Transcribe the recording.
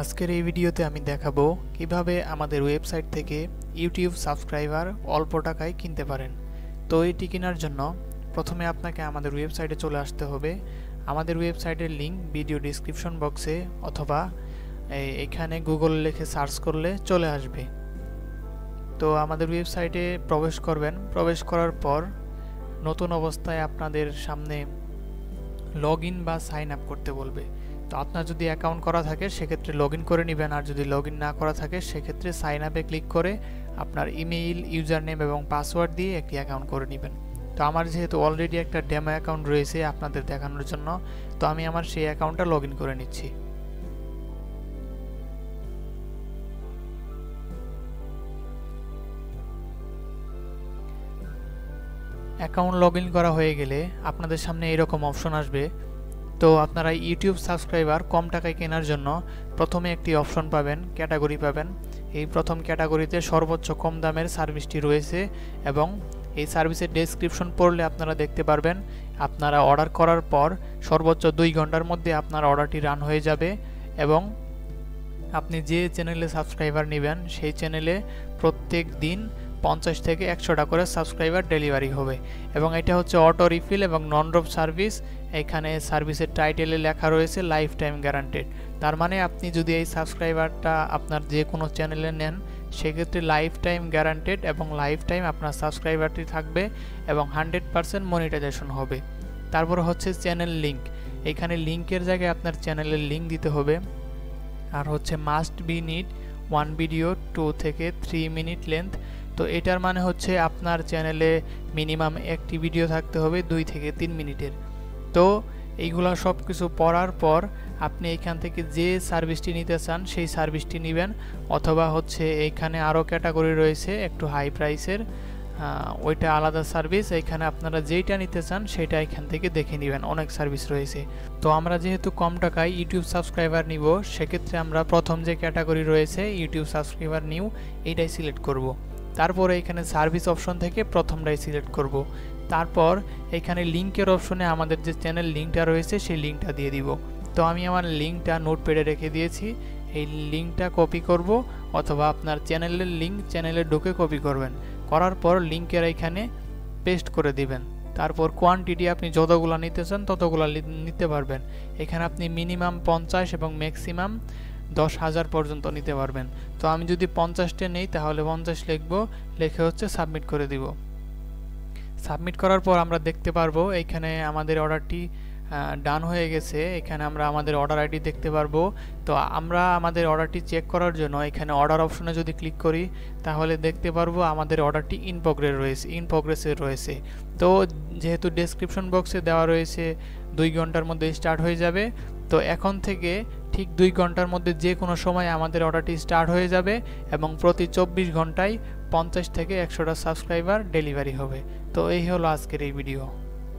আজকের এই ভিডিওতে আমি দেখাবো কিভাবে আমাদের ওয়েবসাইট থেকে ইউটিউব সাবস্ক্রাইবার অল্প টাকায় কিনতে পারেন। তো এটি কেনার জন্য প্রথমে আপনাকে আমাদের ওয়েবসাইটে চলে আসতে হবে। আমাদের ওয়েবসাইটের লিংক ভিডিও ডেসক্রিপশন বক্সে অথবা এখানে গুগল লিখে সার্চ করলে চলে আসবে। তো আমাদের ওয়েবসাইটে প্রবেশ করবেন। প্রবেশ করার পর নতুন অবস্থায় আপনাদের সামনে লগইন বা সাইন আপ করতে বলবে। তো আপনার যদি অ্যাকাউন্ট করা থাকে সেক্ষেত্রে লগইন করে নেবেন, আর যদি লগইন না করা থাকে সেক্ষেত্রে সাইন আপে ক্লিক করে আপনার ইমেইল, ইউজার নেম এবং পাসওয়ার্ড দিয়ে একটি অ্যাকাউন্ট করে নেবেন। তো আমার যেহেতু অলরেডি একটা ডেমো অ্যাকাউন্ট রয়েছে আপনাদের দেখানোর জন্য, তো আমি আমার সেই অ্যাকাউন্টটা লগইন করে নিচ্ছি। অ্যাকাউন্ট লগইন করা হয়ে গেলে আপনাদের সামনে এরকম অপশন আসবে। তো আপনারা ইউটিউব সাবস্ক্রাইবার কম টাকায় কেনার জন্য প্রথমে একটি অপশন পাবেন, ক্যাটাগরি পাবেন। এই প্রথম ক্যাটাগরিতে সর্বোচ্চ কম দামের সার্ভিসটি রয়েছে এবং এই সার্ভিসের ডেসক্রিপশন পড়লে আপনারা দেখতে পারবেন আপনারা অর্ডার করার পর সর্বোচ্চ 2 ঘন্টার মধ্যে আপনার অর্ডারটি রান হয়ে যাবে এবং আপনি যে চ্যানেলে সাবস্ক্রাইবার নেবেন সেই চ্যানেলে প্রত্যেক দিন 50 থেকে 100টা করে সাবস্ক্রাইবার ডেলিভারি হবে। এবং এটা হচ্ছে অটো রিফিল এবং নন ড্রপ সার্ভিস। এখানে সার্ভিসের টাইটেলে লেখা রয়েছে লাইফ টাইম গ্যারান্টেড। তার মানে আপনি যদি এই সাবস্ক্রাইবারটা আপনার যে কোনো চ্যানেলে নেন সেক্ষেত্রে লাইফ টাইম গ্যারান্টেড এবং লাইফ টাইম আপনার সাবস্ক্রাইবারটি থাকবে এবং 100% মনিটাইজেশন হবে। তারপর হচ্ছে চ্যানেল লিঙ্ক। এখানে লিঙ্কের জায়গায় আপনার চ্যানেলের লিঙ্ক দিতে হবে। আর হচ্ছে মাস্ট বি নিড 1 ভিডিও 2 থেকে 3 মিনিট লেন্থ। তো এটার মানে হচ্ছে আপনার চ্যানেলে মিনিমাম একটি ভিডিও থাকতে হবে 2 থেকে 3 মিনিটের। তো এইগুলা সব কিছু পড়ার পর আপনি এখান থেকে যে সার্ভিসটি নিতে চান সেই সার্ভিসটি নেবেন, অথবা হচ্ছে এইখানে আরও ক্যাটাগরি রয়েছে একটু হাই প্রাইসের, ওইটা আলাদা সার্ভিস। এখানে আপনারা যেইটা নিতে চান সেটা এখান থেকে দেখে নেবেন, অনেক সার্ভিস রয়েছে। তো আমরা যেহেতু কম টাকায় ইউটিউব সাবস্ক্রাইবার নিব সেক্ষেত্রে আমরা প্রথম যে ক্যাটাগরি রয়েছে ইউটিউব সাবস্ক্রাইবার নিউ এইটাই সিলেক্ট করব। তারপরে এখানে সার্ভিস অপশন থেকে প্রথমটাই সিলেক্ট করব। তারপর এখানে লিঙ্কের অপশনে আমাদের যে চ্যানেল লিঙ্কটা রয়েছে সেই লিঙ্কটা দিয়ে দিব। তো আমি আমার লিঙ্কটা নোটপ্যাডে রেখে দিয়েছি। এই লিঙ্কটা কপি করব অথবা আপনার চ্যানেলের লিঙ্ক চ্যানেলে ঢুকে কপি করবেন। করার পর লিঙ্কের এখানে পেস্ট করে দিবেন। তারপর কোয়ান্টিটি আপনি যতগুলো নিতে চান ততগুলো নিতে পারবেন। এখানে আপনি মিনিমাম 50 এবং ম্যাক্সিমাম 10,000 পর্যন্ত নিতে পারবেন। তো আমি যদি 50টা নেই তাহলে 50 লিখবো, লিখে হচ্ছে সাবমিট করে দিব। সাবমিট করার পর আমরা দেখতে পারবো এখানে আমাদের অর্ডারটি ডান হয়ে গেছে। এখানে আমরা আমাদের অর্ডার আইডি দেখতে পারবো। তো আমরা আমাদের অর্ডারটি চেক করার জন্য এখানে অর্ডার অপশনে যদি ক্লিক করি তাহলে দেখতে পারবো আমাদের অর্ডারটি ইন প্রোগ্রেসে রয়েছে। তো যেহেতু ডেসক্রিপশন বক্সে দেওয়া রয়েছে 2 ঘন্টার মধ্যে স্টার্ট হয়ে যাবে, তো এখন থেকে ঠিক 2 ঘন্টার মধ্যে যে কোনো সময় আমাদের অর্ডারটি স্টার্ট হয়ে যাবে এবং প্রতি 24 ঘন্টায় 50 থেকে 100টা সাবস্ক্রাইবার ডেলিভারি হবে। তো এই হলো আজকের এই ভিডিও।